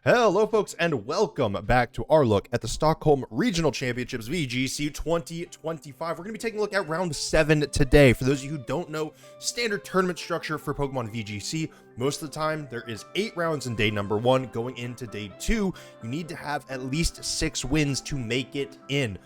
Hello folks and welcome back to our look at the Stockholm Regional Championships VGC 2025. We're going to be taking a look at round 7 today. For those of you who don't know, standard tournament structure for Pokemon VGC, most of the time there is 8 rounds in day number 1. Going into day 2, you need to have at least 6 wins to make it in.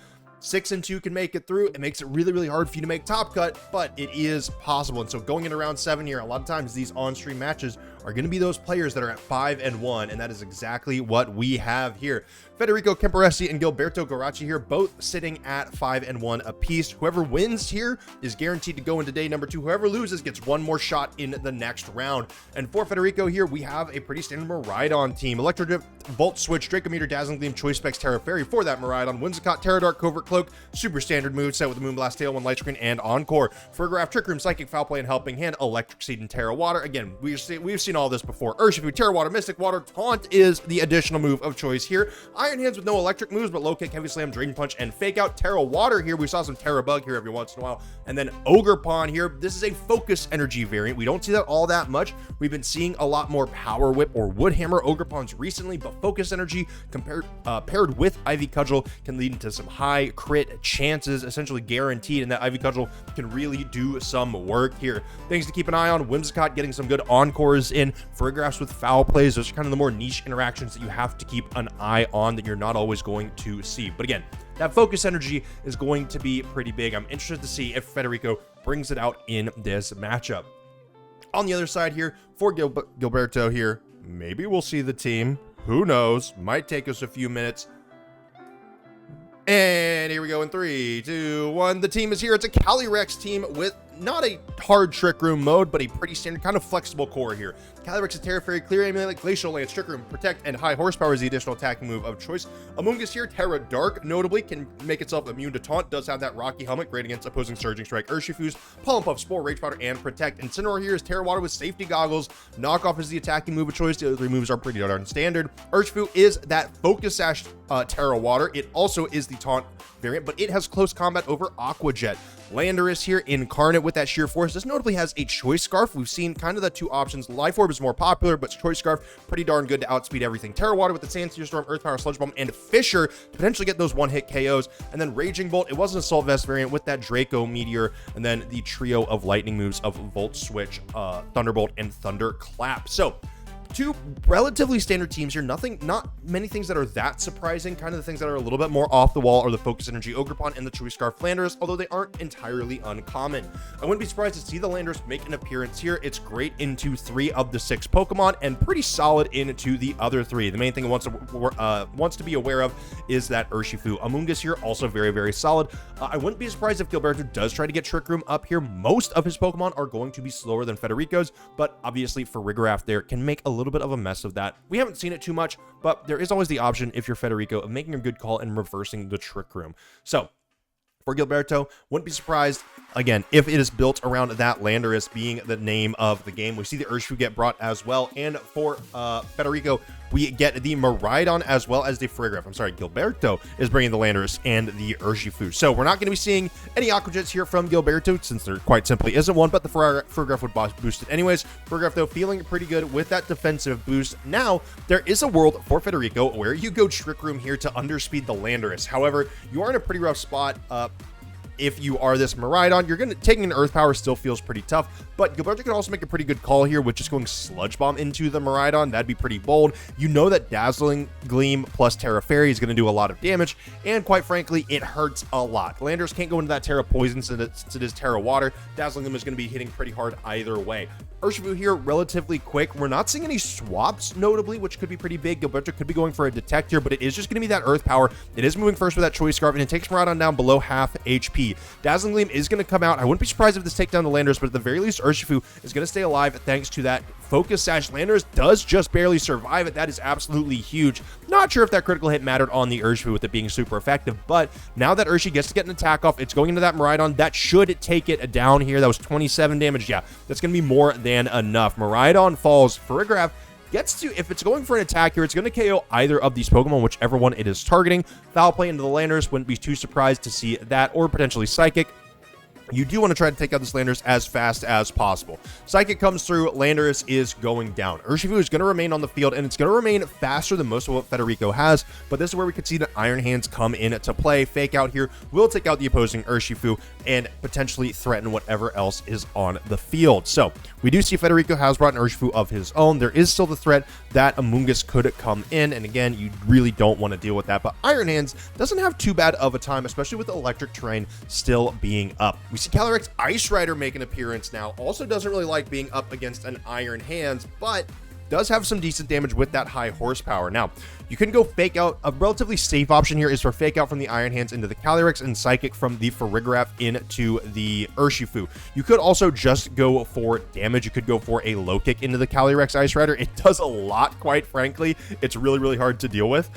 6 and 2 can make it through. It makes it really hard for you to make top cut, but it is possible. And so going into round 7 here, a lot of times these on-stream matches are going to be those players that are at 5 and 1, and that is exactly what we have here. Federico Camporesi and Gilberto Goracci here, both sitting at 5 and 1 apiece. Whoever wins here is guaranteed to go into day number 2. Whoever loses gets one more shot in the next round. And for Federico here, we have a pretty standard Miraidon team. Electrodrift, Volt Switch, Dracometer, Dazzling Gleam, Choice Specs, Terra Fairy for that Miraidon. Whimsicott, Terra Dark, Covert Cloak, super standard moveset with the Moonblast, Tailwind, Light Screen, and Encore. Farigiraf, Trick Room, Psychic, Foul Play, and Helping Hand, Electric Seed, and Terra Water. Again, we've seen all this before. Urshifu, Terra Water, Mystic Water, Taunt is the additional move of choice here. Iron Hands with no electric moves, but Low Kick, Heavy Slam, Drain Punch, and Fake Out. Terra Water here. We saw some Terra Bug here every once in a while. And then Ogre Pawn here. This is a Focus Energy variant. We don't see that all that much. We've been seeing a lot more Power Whip or Wood Hammer Ogre Pawns recently, but Focus Energy paired with Ivy Cudgel can lead into some high crit chances, essentially guaranteed, and that Ivy Cudgel can really do some work here. Things to keep an eye on: Whimsicott getting some good encores in, Farigirafs with foul plays. Those are kind of the more niche interactions that you have to keep an eye on that you're not always going to see. But again, that Focus Energy is going to be pretty big. I'm interested to see if Federico brings it out in this matchup. On the other side here, for Gilberto here, maybe we'll see the team. Who knows? Might take us a few minutes. And here we go in 3, 2, 1. The team is here. It's a Calyrex team with not a hard Trick Room mode, but a pretty standard kind of flexible core here. Calyrex is Terra Fairy, Clear Amulet, Glacial Lance, Trick Room, Protect, and High Horsepower is the additional attacking move of choice. Amoonguss here, Terra Dark, notably can make itself immune to Taunt, does have that Rocky Helmet, great against opposing Surging Strike. Urshifu's Pollen Puff, Spore, Rage Powder, and Protect. Incineroar here is Terra Water with Safety Goggles. Knockoff is the attacking move of choice. The other 3 moves are pretty darn standard. Urshifu is that Focus Sash Terra Water. It also is the Taunt variant, but it has close combat over Aqua Jet. Landorus here, Incarnate with that Sheer Force. This notably has a Choice Scarf. We've seen kind of the 2 options. Life Orb is more popular, but Choice Scarf, pretty darn good to outspeed everything. Terra Water with the Sandseer Storm, Earth Power, Sludge Bomb, and Fissure to potentially get those one-hit KOs. And then Raging Bolt, it was an Assault Vest variant with that Draco Meteor, and then the trio of lightning moves of Volt Switch, Thunderbolt, and Thunderclap. So 2 relatively standard teams here. Not many things that are that surprising. Kind of the things that are a little bit more off the wall are the Focus Energy Ogre Pawn and the Choice Scarf Landorus, although they aren't entirely uncommon. I wouldn't be surprised to see the Landorus make an appearance here. It's great into 3 of the 6 Pokemon and pretty solid into the other 3. The main thing it wants to be aware of is that Urshifu. Amoonguss here, also very solid. I wouldn't be surprised if Gilberto does try to get Trick Room up here. Most of his Pokemon are going to be slower than Federico's, but obviously Farigiraf there can make a little bit of a mess of that. We haven't seen it too much, but there is always the option, if you're Federico, of making a good call and reversing the Trick Room. So for Gilberto, wouldn't be surprised, again, if it is built around that Landorus being the name of the game. We see the Urshifu get brought as well, and for Federico, we get the Miraidon as well as the Farigiraf. I'm sorry, Gilberto is bringing the Landorus and the Urshifu. So we're not going to be seeing any Aqua Jets here from Gilberto, since there quite simply isn't one, but the Farigiraf would boost it anyways. Farigiraf, though, feeling pretty good with that defensive boost. Now, there is a world for Federico where you go Trick Room here to underspeed the Landorus. However, you are in a pretty rough spot. If you are this Miraidon, you're taking an Earth Power still feels pretty tough, but Gilberto can also make a pretty good call here with just going Sludge Bomb into the Miraidon. That'd be pretty bold. You know that Dazzling Gleam plus Terra Fairy is going to do a lot of damage, and quite frankly, it hurts a lot. Landorus can't go into that Terra Poison since it is Terra Water. Dazzling Gleam is going to be hitting pretty hard either way. Urshifu here, relatively quick. We're not seeing any swaps, notably, which could be pretty big. Gilberto could be going for a Detect here, but it is just going to be that Earth Power. It is moving first with that Choice Scarf, and it takes Miraidon down below half HP. Dazzling Gleam is going to come out. I wouldn't be surprised if this takes down the Landorus, but at the very least, Urshifu is going to stay alive thanks to that Focus Sash. Landorus does just barely survive it. That is absolutely huge. Not sure if that critical hit mattered on the Urshifu with it being super effective, but now that Urshifu gets to get an attack off, it's going into that Miraidon. That should take it down here. That was 27 damage. Yeah, that's going to be more than enough. Miraidon falls. Farigiraf gets to, if it's going for an attack here, it's going to KO either of these Pokemon, whichever one it is targeting. Foul Play into the Landorus, wouldn't be too surprised to see that, or potentially Psychic. you do want to try to take out this Landorus as fast as possible. Psychic comes through, Landorus is going down. Urshifu is going to remain on the field, and it's going to remain faster than most of what Federico has, but this is where we could see the Iron Hands come in to play. Fake out here will take out the opposing Urshifu and potentially threaten whatever else is on the field. So we do see Federico has brought an Urshifu of his own. There is still the threat that Amoonguss could come in, and again, you really don't want to deal with that, but Iron Hands doesn't have too bad of a time, especially with the electric terrain still being up. We see Calyrex Ice Rider make an appearance now. Also doesn't really like being up against an Iron Hands, but does have some decent damage with that high horsepower. Now, you can go Fake Out. A relatively safe option here is for Fake Out from the Iron Hands into the Calyrex and Psychic from the Farigiraf into the Urshifu. You could also just go for damage. You could go for a low kick into the Calyrex Ice Rider. It does a lot, quite frankly. It's really, really hard to deal with.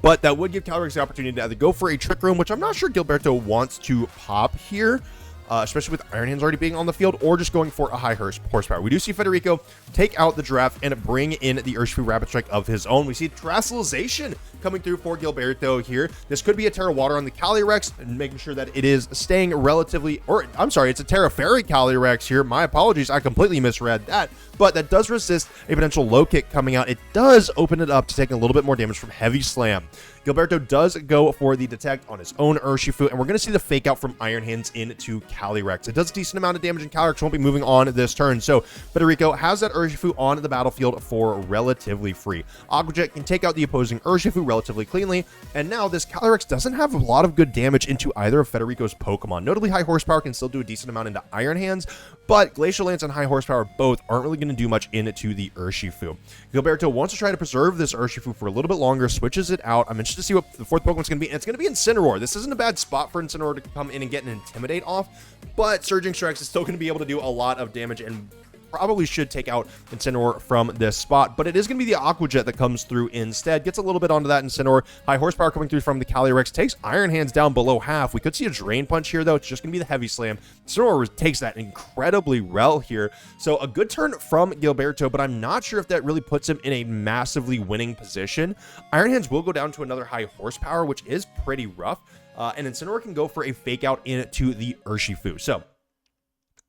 But that would give Calyrex the opportunity to either go for a Trick Room, which I'm not sure Gilberto wants to pop here, especially with Iron Hands already being on the field, or just going for a high horsepower. We do see Federico take out the Giraffe and bring in the Urshifu Rapid Strike of his own. We see Terastallization coming through for Gilberto here. This could be a Terra Water on the Calyrex, and making sure that it is staying relatively, or I'm sorry, it's a Terra Fairy Calyrex here. My apologies, I completely misread that, but that does resist a potential low kick coming out. It does open it up to taking a little bit more damage from Heavy Slam. Gilberto does go for the Detect on his own Urshifu, and we're going to see the Fake Out from Iron Hands into Calyrex. It does a decent amount of damage, and Calyrex won't be moving on this turn, so Federico has that Urshifu on the battlefield for relatively free. Aqua Jet can take out the opposing Urshifu relatively cleanly, and now this Calyrex doesn't have a lot of good damage into either of Federico's Pokemon. Notably, High Horsepower can still do a decent amount into Iron Hands, but Glacial Lance and High Horsepower both aren't really going to do much into the Urshifu. Gilberto wants to try to preserve this Urshifu for a little bit longer, switches it out. I'm interested to see what the fourth Pokemon's going to be, and it's going to be Incineroar. This isn't a bad spot for Incineroar to come in and get an Intimidate off, but Surging Strikes is still going to be able to do a lot of damage and probably should take out Incineroar from this spot, but it is going to be the Aqua Jet that comes through instead. Gets a little bit onto that Incineroar. High Horsepower coming through from the Calyrex. Takes Iron Hands down below half. We could see a Drain Punch here, though. It's just going to be the Heavy Slam. Incineroar takes that incredibly well here. So a good turn from Gilberto, but I'm not sure if that really puts him in a massively winning position. Iron Hands will go down to another High Horsepower, which is pretty rough. And Incineroar can go for a Fake Out into the Urshifu. So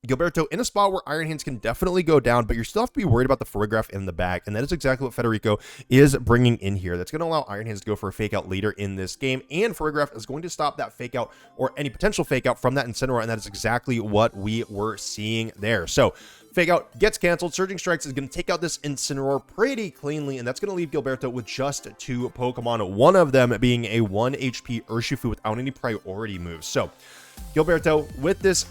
Gilberto in a spot where Iron Hands can definitely go down, but you still have to be worried about the Farigiraf in the back, and that is exactly what Federico is bringing in here. That's going to allow Iron Hands to go for a Fake Out later in this game, and Farigiraf is going to stop that Fake Out or any potential Fake Out from that Incineroar, and that is exactly what we were seeing there. So Fake Out gets canceled. Surging Strikes is going to take out this Incineroar pretty cleanly, and that's going to leave Gilberto with just 2 Pokemon, one of them being a 1 HP Urshifu without any priority moves. So Gilberto with this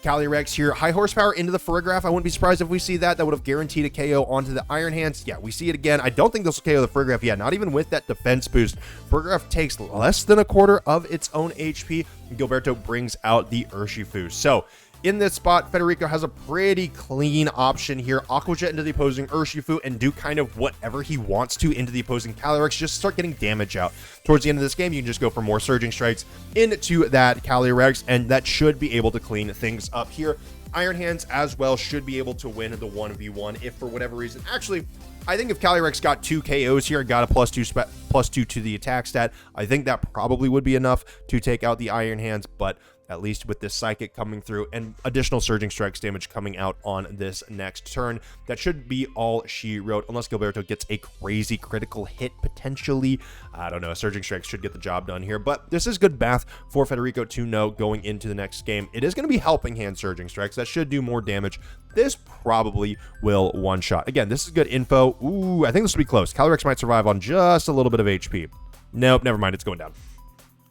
Calyrex here, High Horsepower into the Farigiraf. I wouldn't be surprised if we see that. That would have guaranteed a KO onto the Iron Hands. Yeah, we see it again. I don't think this will KO the Farigiraf yet, not even with that defense boost. Farigiraf takes less than a quarter of its own HP, and Gilberto brings out the Urshifu. So in this spot, Federico has a pretty clean option here. Aqua Jet into the opposing Urshifu and do kind of whatever he wants to into the opposing Calyrex. Just start getting damage out. Towards the end of this game, you can just go for more Surging Strikes into that Calyrex, and that should be able to clean things up here. Iron Hands as well should be able to win the 1v1 if for whatever reason. Actually, I think if Calyrex got 2 KOs here and got a +2 to the attack stat, I think that probably would be enough to take out the Iron Hands, but at least with this Psychic coming through and additional Surging Strikes damage coming out on this next turn, that should be all she wrote, unless Gilberto gets a crazy critical hit potentially. I don't know, Surging Strikes should get the job done here, but this is good math for Federico to know going into the next game. It is going to be Helping Hand Surging Strikes. That should do more damage. This probably will one-shot. Again, this is good info. Ooh, I think this will be close. Calyrex might survive on just a little bit of HP. Nope, never mind, it's going down.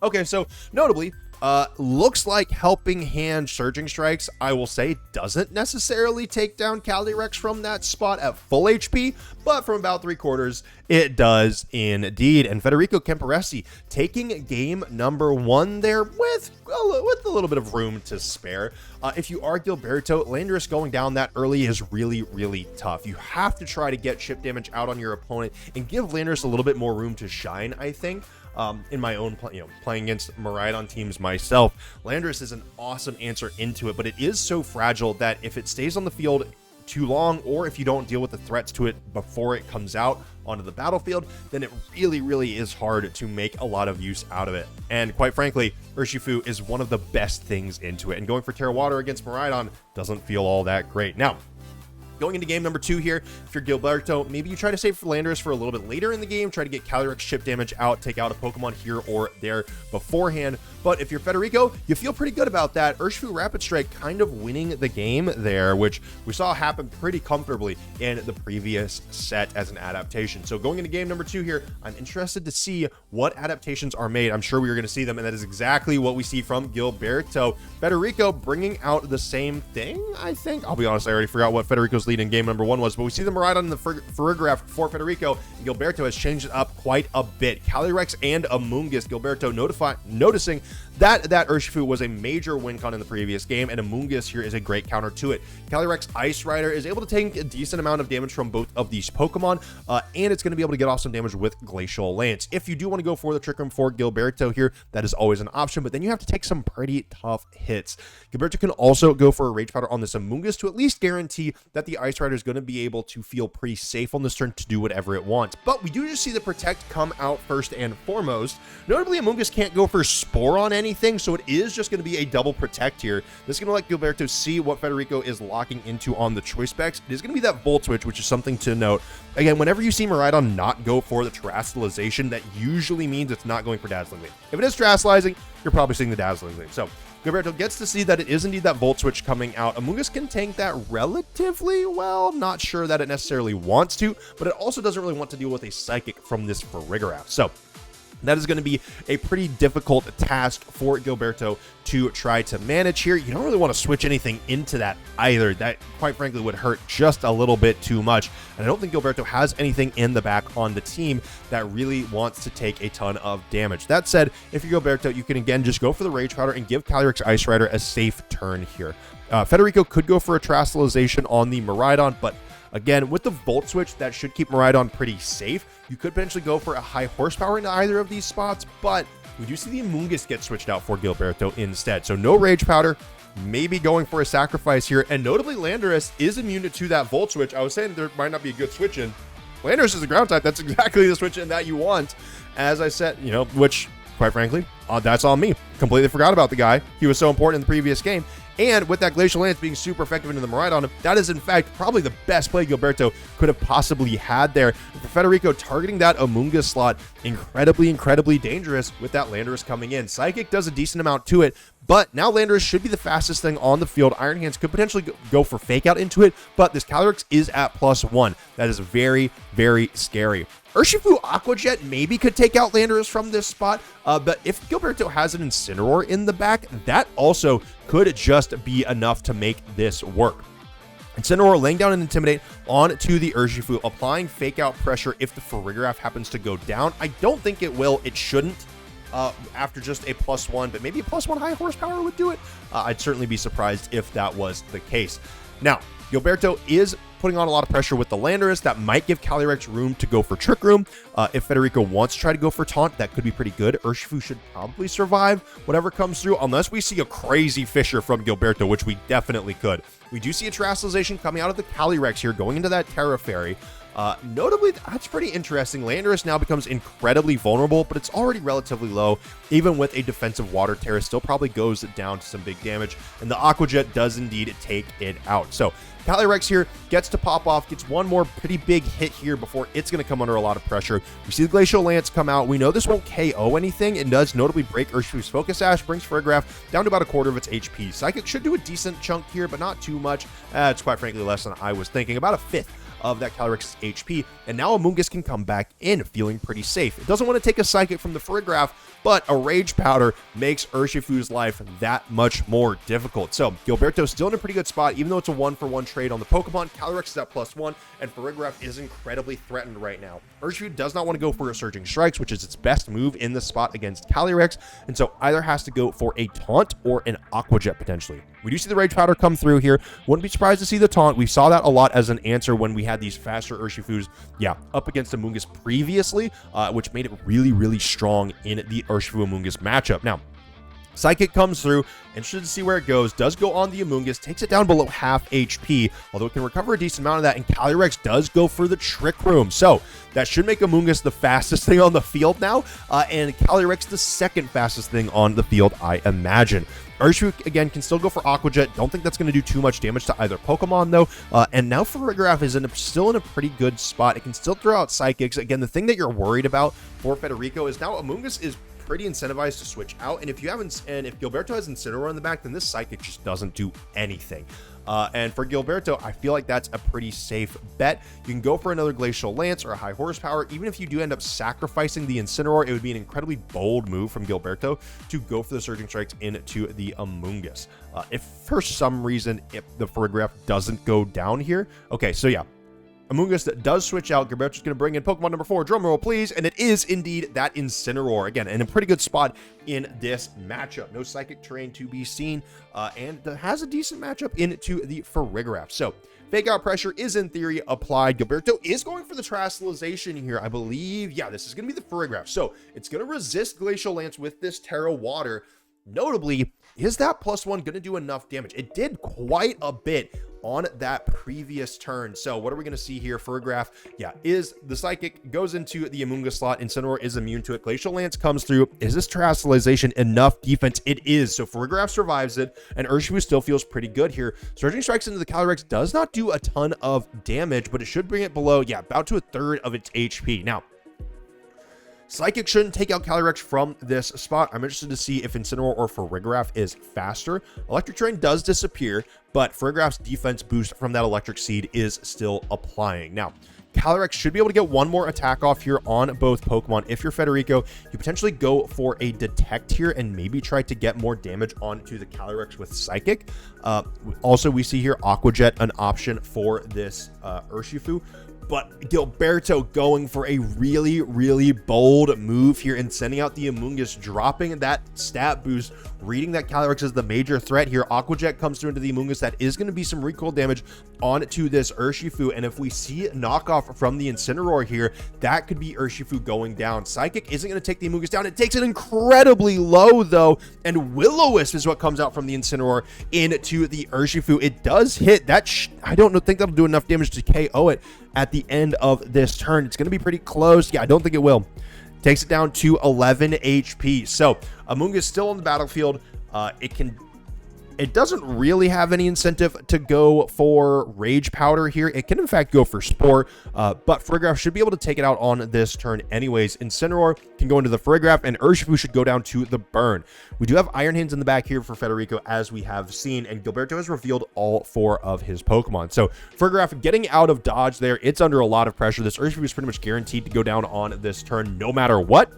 Okay, so notably, looks like Helping Hand Surging Strikes, I will say, doesn't necessarily take down Calyrex from that spot at full HP, but from about 3/4, it does indeed. And Federico Camporesi taking game number 1 there with a little bit of room to spare. If you are Gilberto, Landorus going down that early is really, really tough. You have to try to get chip damage out on your opponent and give Landorus a little bit more room to shine, I think. In my own playing against Miraidon teams myself, Landorus is an awesome answer into it, but it is so fragile that if it stays on the field too long, or if you don't deal with the threats to it before it comes out onto the battlefield, then it really is hard to make a lot of use out of it. And quite frankly, Urshifu is one of the best things into it, and going for Terra Water against Miraidon doesn't feel all that great. Now, going into game number 2 here, if you're Gilberto, maybe you try to save Landorus for a little bit later in the game, try to get Calyrex chip damage out, take out a Pokemon here or there beforehand. But if you're Federico, you feel pretty good about that. Urshifu Rapid Strike kind of winning the game there, which we saw happen pretty comfortably in the previous set as an adaptation. So going into game number 2 here, I'm interested to see what adaptations are made. I'm sure we are going to see them, and that is exactly what we see from Gilberto. Federico bringing out the same thing, I think. I'll be honest, I already forgot what Federico's lead in game number 1 was, but we see the Miraidon in the Farigiraf for Federico, and Gilberto has changed it up quite a bit. Calyrex and Amoonguss. Gilberto noticing that Urshifu was a major win con in the previous game, and Amoonguss here is a great counter to it. Calyrex Ice Rider is able to take a decent amount of damage from both of these Pokemon, and it's going to be able to get off some damage with Glacial Lance. If you do want to go for the Trick Room for Gilberto here, that is always an option, but then you have to take some pretty tough hits. Gilberto can also go for a Rage Powder on this Amoonguss to at least guarantee that the Ice Rider is going to be able to feel pretty safe on this turn to do whatever it wants. But we do just see the Protect come out first and foremost. Notably, Amoonguss can't go for Spore on anything, so it is just going to be a double Protect here. This is going to let Gilberto see what Federico is locking into on the choice specs. It is going to be that Volt Switch, which is something to note. Again, whenever you see Miraidon not go for the Terastallization, that usually means it's not going for Dazzling Gleam. If it is Terastallizing, you're probably seeing the Dazzling Gleam. So Gilberto gets to see that it is indeed that Volt Switch coming out. Amoonguss can tank that relatively well. Not sure that it necessarily wants to, but it also doesn't really want to deal with a Psychic from this Farigiraf. So that is going to be a pretty difficult task for Gilberto to try to manage here. You don't really want to switch anything into that either. That, quite frankly, would hurt just a little bit too much. And I don't think Gilberto has anything in the back on the team that really wants to take a ton of damage. That said, if you're Gilberto, you can again just go for the Rage Powder and give Calyrex Ice Rider a safe turn here. Federico could go for a Terastallization on the Miraidon, but again, with the Volt Switch, that should keep Miraidon pretty safe. You could potentially go for a high horsepower into either of these spots, but we do see the Amoonguss get switched out for Gilberto instead. So no Rage Powder, maybe going for a sacrifice here. And notably, Landorus is immune to that Volt Switch. I was saying there might not be a good switch in. Landorus is a ground type. That's exactly the switch in that you want. As I said, which, quite frankly, that's on me. Completely forgot about the guy. He was so important in the previous game. And with that Glacial Lance being super effective into the Miraidon, that is in fact probably the best play Gilberto could have possibly had there. For Federico, targeting that Amoonguss slot, incredibly dangerous with that Landorus coming in. Psychic does a decent amount to it, but now Landorus should be the fastest thing on the field. Iron Hands could potentially go for Fake Out into it, but this Calyrex is at +1. That is very scary. Urshifu Aqua Jet maybe could take out Landorus from this spot, but if Gilberto has an Incineroar in the back, that also could just be enough to make this work. Incineroar laying down an Intimidate onto the Urshifu, applying Fake Out pressure if the Farigiraf happens to go down. I don't think it will. It shouldn't. After just a +1, but maybe a +1 high horsepower would do it. I'd certainly be surprised if that was the case. Now, Gilberto is putting on a lot of pressure with the Landorus. That might give Calyrex room to go for Trick Room. If Federico wants to try to go for Taunt, that could be pretty good. Urshifu should probably survive whatever comes through, unless we see a crazy Fissure from Gilberto, which we definitely could. We do see a Terastallization coming out of the Calyrex here, going into that Terra Fairy. Notably, that's pretty interesting. Landorus now becomes incredibly vulnerable, but it's already relatively low. Even with a defensive Water Terra, still probably goes down to some big damage, and the Aqua Jet does indeed take it out. So Calyrex here gets to pop off, gets one more pretty big hit here before it's going to come under a lot of pressure. We see the Glacial Lance come out. We know this won't KO anything. It does notably break Urshifu's Focus Sash, brings Farigiraf down to about a quarter of its HP. Psychic should do a decent chunk here, but not too much. It's quite frankly less than I was thinking, about a fifth of that Calyrex HP, and now Amoonguss can come back in feeling pretty safe. It doesn't want to take a Psychic from the Farigiraf, but a Rage Powder makes Urshifu's life that much more difficult. So Gilberto's still in a pretty good spot, even though it's a 1-for-1 trade on the Pokemon. Calyrex is at +1, and Farigiraf is incredibly threatened right now. Urshifu does not want to go for a Surging Strikes, which is its best move in the spot against Calyrex, and so either has to go for a Taunt or an Aqua Jet potentially. We do see the Rage Powder come through here. Wouldn't be surprised to see the Taunt. We saw that a lot as an answer when we had these faster Urshifus, up against Amoonguss previously, which made it really strong in the Urshifu Amoonguss matchup. Now, Psychic comes through, interested to see where it goes, does go on the Amoonguss, takes it down below half HP, although it can recover a decent amount of that, and Calyrex does go for the Trick Room. So that should make Amoonguss the fastest thing on the field now, and Calyrex the second fastest thing on the field, I imagine. Urshifu, again, can still go for Aqua Jet. Don't think that's going to do too much damage to either Pokemon, though. And now Farigiraf is still in a pretty good spot. It can still throw out Psychics. Again, the thing that you're worried about for Federico is now Amoonguss is pretty incentivized to switch out, and if Gilberto has Incineroar in the back, then this Psychic just doesn't do anything. And for Gilberto, I feel like that's a pretty safe bet. You can go for another Glacial Lance or a high horsepower. Even if you do end up sacrificing the Incineroar, it would be an incredibly bold move from Gilberto to go for the Surging Strikes into the Amoonguss. If for some reason if the Farigiraf doesn't go down here, okay, so yeah, Amoonguss does switch out. Gilberto's going to bring in Pokemon number 4. Drum roll, please. And it is indeed that Incineroar. Again, in a pretty good spot in this matchup. No Psychic Terrain to be seen. And has a decent matchup into the Farigiraf. So, Fake Out Pressure is in theory applied. Gilberto is going for the Terastallization here, I believe. Yeah, this is going to be the Farigiraf. So, it's going to resist Glacial Lance with this Terra Water. Notably, is that +1 going to do enough damage? It did quite a bit on that previous turn. So what are we going to see here? Farigiraf, yeah, is the Psychic goes into the Amoonguss slot. Incineroar is immune to it. Glacial Lance comes through. Is this Terastallization enough defense? It is. So Farigiraf survives it, and Urshifu still feels pretty good here. Surging Strikes into the Calyrex does not do a ton of damage, but it should bring it below, yeah, about to a third of its HP. Now, Psychic shouldn't take out Calyrex from this spot. I'm interested to see if Incineroar or Farigiraf is faster. Electric Terrain does disappear, but Farigiraf's defense boost from that Electric Seed is still applying. Now, Calyrex should be able to get one more attack off here on both Pokemon. If you're Federico, you potentially go for a Detect here and maybe try to get more damage onto the Calyrex with Psychic. Also, we see here Aqua Jet, an option for this Urshifu. But Gilberto going for a really, really bold move here and sending out the Amoonguss, dropping that stat boost, reading that Calyrex is the major threat here. Aqua Jet comes through into the Amoonguss. That is going to be some recoil damage onto this Urshifu. And if we see knockoff from the Incineroar here, that could be Urshifu going down. Psychic isn't going to take the Amoonguss down. It takes it incredibly low, though. And Will-O-Wisp is what comes out from the Incineroar into the Urshifu. It does hit. I don't think that'll do enough damage to KO it at the end of this turn. It's going to be pretty close. Yeah, I don't think it will. Takes it down to 11 HP. So Amoonguss still on the battlefield. It doesn't really have any incentive to go for Rage Powder here. It can, in fact, go for Spore, but Farigiraf should be able to take it out on this turn anyways. Incineroar can go into the Farigiraf, and Urshifu should go down to the Burn. We do have Iron Hands in the back here for Federico, as we have seen, and Gilberto has revealed all 4 of his Pokemon. So Farigiraf getting out of dodge there. It's under a lot of pressure. This Urshifu is pretty much guaranteed to go down on this turn no matter what.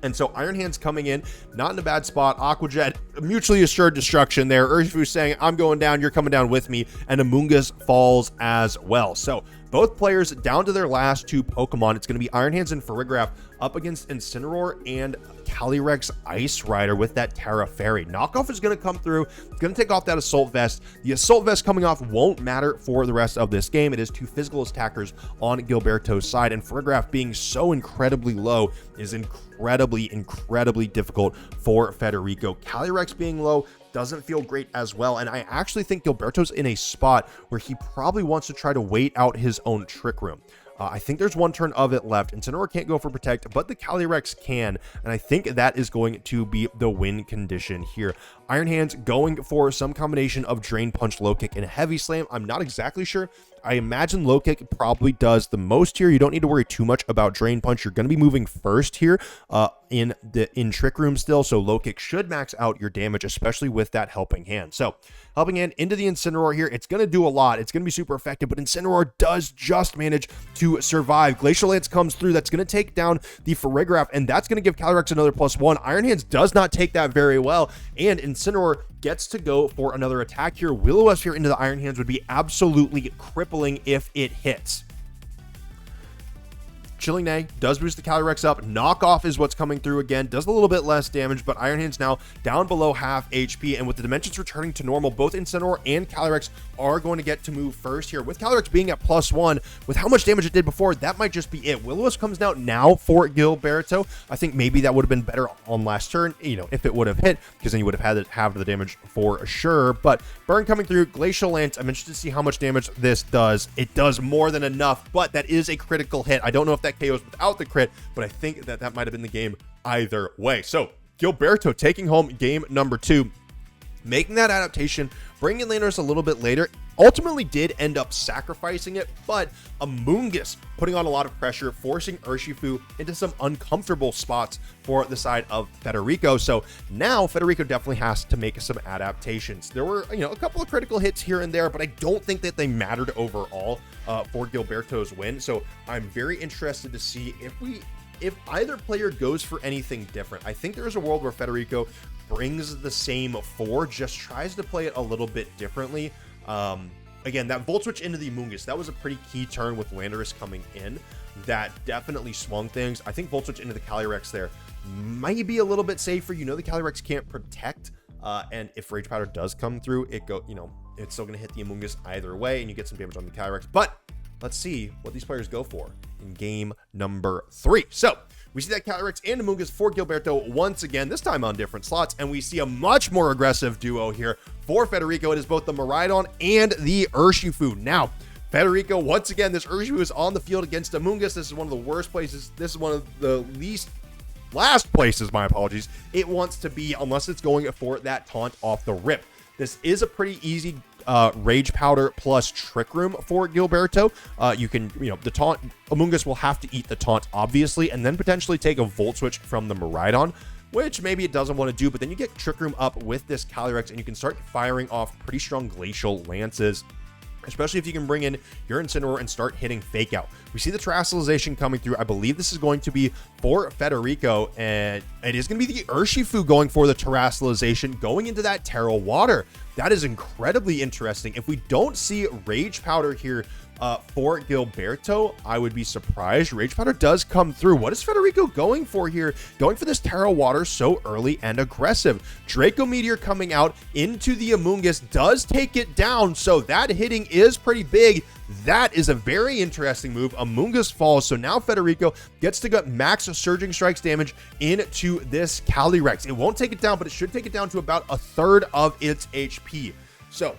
And so Iron Hands coming in, not in a bad spot. Aqua Jet, mutually assured destruction there. Urshifu saying, I'm going down, you're coming down with me. And Amoonguss falls as well. So both players down to their last 2 Pokemon. It's going to be Iron Hands and Farigiraf up against Incineroar and Calyrex Ice Rider with that Terra Fairy. Knockoff is going to come through. It's going to take off that Assault Vest. The Assault Vest coming off won't matter for the rest of this game. It is 2 physical attackers on Gilberto's side, and Farigiraf being so incredibly low is incredibly difficult for Federico. Calyrex being low doesn't feel great as well, and I actually think Gilberto's in a spot where he probably wants to try to wait out his own Trick Room. I think there's 1 turn of it left. Incineroar can't go for Protect, but the Calyrex can, and I think that is going to be the win condition here. Iron Hands going for some combination of Drain Punch, Low Kick, and Heavy Slam. I'm not exactly sure. I imagine Low Kick probably does the most here. You don't need to worry too much about Drain Punch. You're going to be moving first here in Trick Room still, so Low Kick should max out your damage, especially with that Helping Hand. So Helping Hand into the Incineroar here. It's going to do a lot. It's going to be super effective, but Incineroar does just manage to survive. Glacial Lance comes through. That's going to take down the Farigiraf, and that's going to give Calyrex another +1. Iron Hands does not take that very well, and Incineroar gets to go for another attack here. Will-O-Wisp here into the Iron Hands would be absolutely crippling if it hits. Chilling Nay does boost the Calyrex up. Knockoff is what's coming through again. Does a little bit less damage, but Iron Hands now down below half HP. And with the dimensions returning to normal, both Incineroar and Calyrex are going to get to move first here. With Calyrex being at +1, with how much damage it did before, that might just be it. Will-O-Wisp comes down now for Gilberto. I think maybe that would have been better on last turn, you know, if it would have hit, because then you would have had to have the damage for sure. But Burn coming through, Glacial Lance, I'm interested to see how much damage this does. It does more than enough, but that is a critical hit. I don't know if that KOs without the crit, but I think that might have been the game either way. So Gilberto taking home game number 2, making that adaptation, bringing Landorus a little bit later. Ultimately did end up sacrificing it, but Amoonguss putting on a lot of pressure, forcing Urshifu into some uncomfortable spots for the side of Federico. So now Federico definitely has to make some adaptations. There were, you know, a couple of critical hits here and there, but I don't think that they mattered overall for Gilberto's win. So I'm very interested to see if either player goes for anything different. I think there's a world where Federico brings the same 4, just tries to play it a little bit differently. Again, that Volt Switch into the Amoonguss, that was a pretty key turn with Landorus coming in. That definitely swung things. I think Volt Switch into the Calyrex there might be a little bit safer. You know, the Calyrex can't protect, and if Rage Powder does come through, it's still going to hit the Amoonguss either way, and you get some damage on the Calyrex. But let's see what these players go for in game number 3. So we see that Calyrex and Amoonguss for Gilberto once again, this time on different slots, and we see a much more aggressive duo here for Federico. It is both the Miraidon and the Urshifu. Now, Federico, once again, this Urshifu is on the field against Amoonguss. This is one of the worst places. This is one of the last places, my apologies, it wants to be, unless it's going for that taunt off the rip. This is a pretty easy Rage Powder plus Trick Room for Gilberto. You can, the taunt, Amoonguss will have to eat the taunt, obviously, and then potentially take a Volt Switch from the Miraidon, which maybe it doesn't want to do, but then you get Trick Room up with this Calyrex, and you can start firing off pretty strong Glacial Lances, especially if you can bring in your Incineroar and start hitting Fake Out. We see the Terastallization coming through. I believe this is going to be for Federico, and it is going to be the Urshifu going for the Terastallization, going into that Terra Water. That is incredibly interesting. If we don't see Rage Powder here for Gilberto, I would be surprised. Rage Powder does come through. What is Federico going for here? Going for this Terra Water so early and aggressive. Draco Meteor coming out into the Amoonguss does take it down, so that hitting is pretty big. That is a very interesting move. Amoonguss falls, so now Federico gets to get max Surging Strikes damage into this Calyrex. It won't take it down, but it should take it down to about a third of its HP. So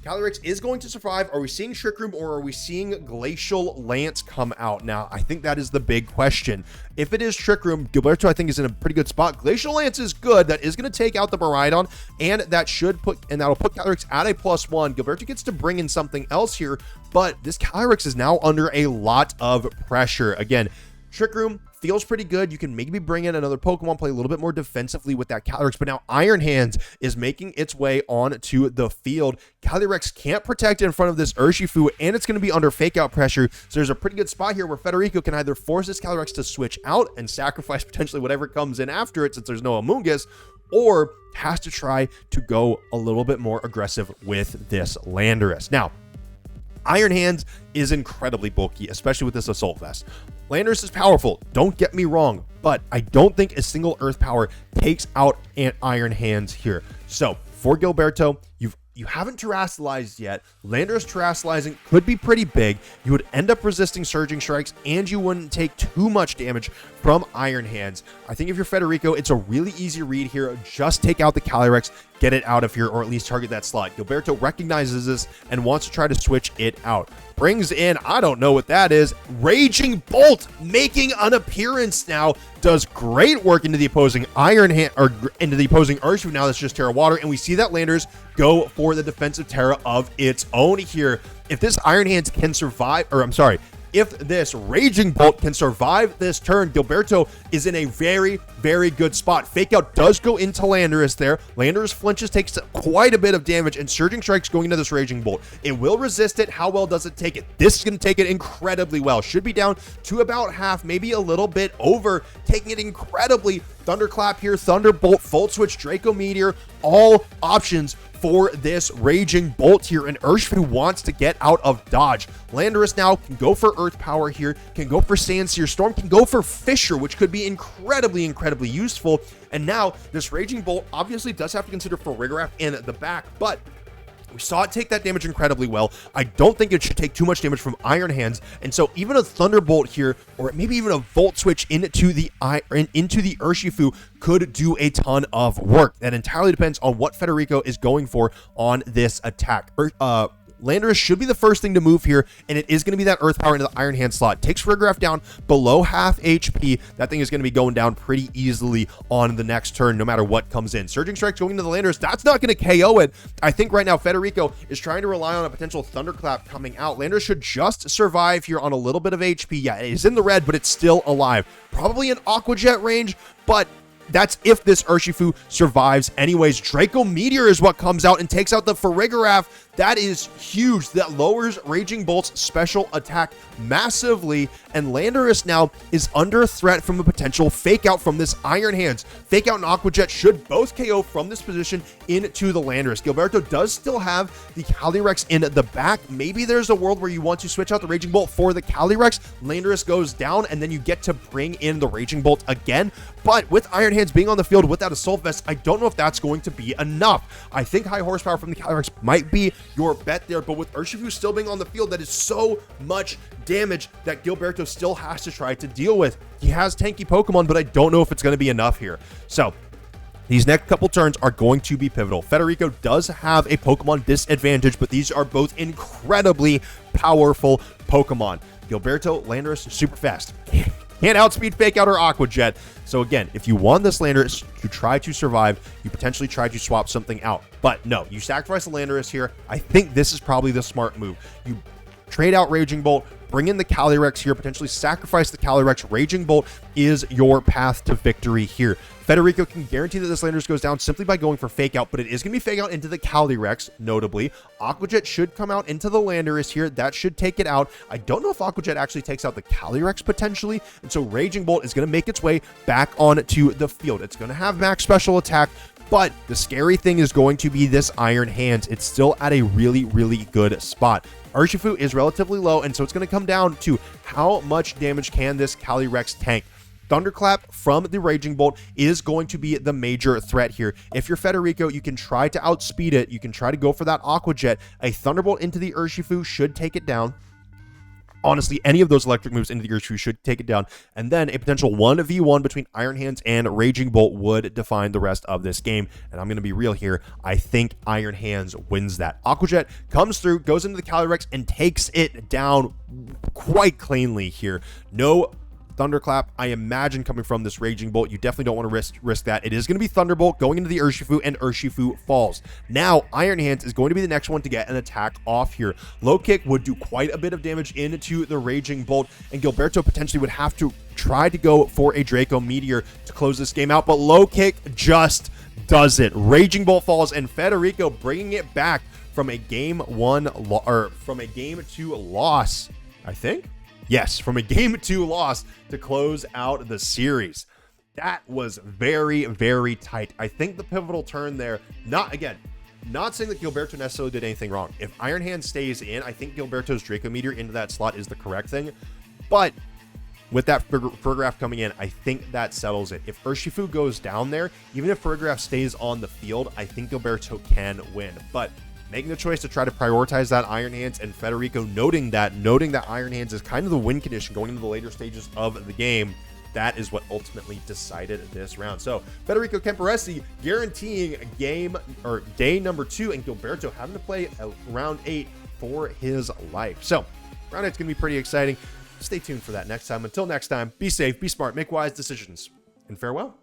Calyrex is going to survive. Are we seeing Trick Room or are we seeing Glacial Lance come out? Now, I think that is the big question. If it is Trick Room, Gilberto, I think, is in a pretty good spot. Glacial Lance is good. That is going to take out the Miraidon, and that'll put Calyrex at a +1. Gilberto gets to bring in something else here, but this Calyrex is now under a lot of pressure. Again, Trick Room feels pretty good. You can maybe bring in another Pokemon, play a little bit more defensively with that Calyrex, but now Iron Hands is making its way onto the field. Calyrex can't protect in front of this Urshifu, and it's going to be under Fake Out pressure, so there's a pretty good spot here where Federico can either force this Calyrex to switch out and sacrifice potentially whatever comes in after it since there's no Amoonguss, or has to try to go a little bit more aggressive with this Landorus. Now, Iron Hands is incredibly bulky, especially with this Assault Vest. Landorus is powerful, don't get me wrong, but I don't think a single Earth Power takes out an Iron Hands here. So for Gilberto, you haven't Terastallized yet. Landorus Terastallizing could be pretty big. You would end up resisting Surging Strikes, and you wouldn't take too much damage from Iron Hands. I think if you're Federico, it's a really easy read here. Just take out the Calyrex, get it out of here, or at least target that slot. Gilberto recognizes this and wants to try to switch it out. Brings in, I don't know what that is, Raging Bolt making an appearance now. Does great work into the opposing Iron Hand, or into the opposing Urshifu. Now that's just Terra Water, and we see that Landorus go for the defensive Terra of its own here. If this Iron Hands can survive, or I'm sorry, if this Raging Bolt can survive this turn, Gilberto is in a very, very good spot. Fake Out does go into Landorus there. Landorus flinches, takes quite a bit of damage, and Surging Strike's going into this Raging Bolt. It will resist it. How well does it take it? This is going to take it incredibly well. Should be down to about half, maybe a little bit over, taking it incredibly. Thunderclap here, Thunderbolt, Volt Switch, Draco Meteor, all options for this Raging Bolt here, and Urshifu wants to get out of dodge. Landorus now can go for Earth Power here, can go for Sandseer Storm, can go for Fissure, which could be incredibly useful. And now this Raging Bolt obviously does have to consider Farigiraf in the back, but we saw it take that damage incredibly well. I don't think it should take too much damage from Iron Hands, and so even a Thunderbolt here, or maybe even a Volt Switch into the Urshifu could do a ton of work. That entirely depends on what Federico is going for on this attack. Landorus should be the first thing to move here, and it is going to be that Earth Power into the Iron Hand slot. Takes Farigiraf down below half HP. That thing is going to be going down pretty easily on the next turn, no matter what comes in. Surging Strike's going into the Landorus. That's not going to KO it. I think right now Federico is trying to rely on a potential Thunderclap coming out. Landorus should just survive here on a little bit of HP. Yeah, it is in the red, but it's still alive. Probably an Aqua Jet range, but that's if this Urshifu survives anyways. Draco Meteor is what comes out and takes out the Farigiraf. That is huge. That lowers Raging Bolt's special attack massively, and Landorus now is under threat from a potential fake out from this Iron Hands. Fake out and Aqua Jet should both KO from this position into the Landorus. Gilberto does still have the Calyrex in the back. Maybe there's a world where you want to switch out the Raging Bolt for the Calyrex. Landorus goes down, and then you get to bring in the Raging Bolt again. But with Iron Hands being on the field without Assault Vest, I don't know if that's going to be enough. I think high horsepower from the Calyrex might be your bet there, but with Urshifu still being on the field, that is so much damage that Gilberto still has to try to deal with. He has tanky Pokemon, but I don't know if it's going to be enough here. So these next couple turns are going to be pivotal. Federico does have a Pokemon disadvantage, but these are both incredibly powerful Pokemon. Gilberto, Landorus, super fast. Can't outspeed Fake Out or Aqua Jet. So again, if you want this Landorus to try to survive, you potentially try to swap something out. But no, you sacrifice the Landorus here. I think this is probably the smart move. You trade out Raging Bolt, bring in the Calyrex here, potentially sacrifice the Calyrex. Raging Bolt is your path to victory here. Federico can guarantee that this Landorus goes down simply by going for Fake Out, but it is going to be Fake Out into the Calyrex, notably. Aqua Jet should come out into the Landorus here. That should take it out. I don't know if Aqua Jet actually takes out the Calyrex potentially, and so Raging Bolt is going to make its way back onto the field. It's going to have max special attack, but the scary thing is going to be this Iron Hands. It's still at a really good spot. Urshifu is relatively low, and so it's going to come down to how much damage can this Calyrex tank. Thunderclap from the Raging Bolt is going to be the major threat here. If you're Federico, you can try to outspeed it. You can try to go for that Aqua Jet. A Thunderbolt into the Urshifu should take it down. Honestly, any of those electric moves into the Urshifu should take it down. And then a potential 1v1 between Iron Hands and Raging Bolt would define the rest of this game. And I'm going to be real here. I think Iron Hands wins that. Aqua Jet comes through, goes into the Calyrex, and takes it down quite cleanly here. No Thunderclap, I imagine, coming from this Raging Bolt. You definitely don't want to risk that. It is going to be Thunderbolt going into the Urshifu, and Urshifu falls. Now, Iron Hands is going to be the next one to get an attack off here. Low Kick would do quite a bit of damage into the Raging Bolt, and Gilberto potentially would have to try to go for a Draco Meteor to close this game out, but Low Kick just does it. Raging Bolt falls, and Federico bringing it back from a game 2 loss, I think. Yes, from a game 2 loss to close out the series. That was very tight. I think the pivotal turn there, not saying that Gilberto necessarily did anything wrong. If Iron Hand stays in, I think Gilberto's Draco Meteor into that slot is the correct thing. But with that Farigiraf coming in, I think that settles it. If Urshifu goes down there, even if Farigiraf stays on the field, I think Gilberto can win. But making the choice to try to prioritize that Iron Hands, and Federico noting that Iron Hands is kind of the win condition going into the later stages of the game, that is what ultimately decided this round. So Federico Camporesi guaranteeing day number 2, and Gilberto having to play round 8 for his life. So round 8's gonna be pretty exciting. Stay tuned for that next time. Until next time, be safe, be smart, make wise decisions, and farewell.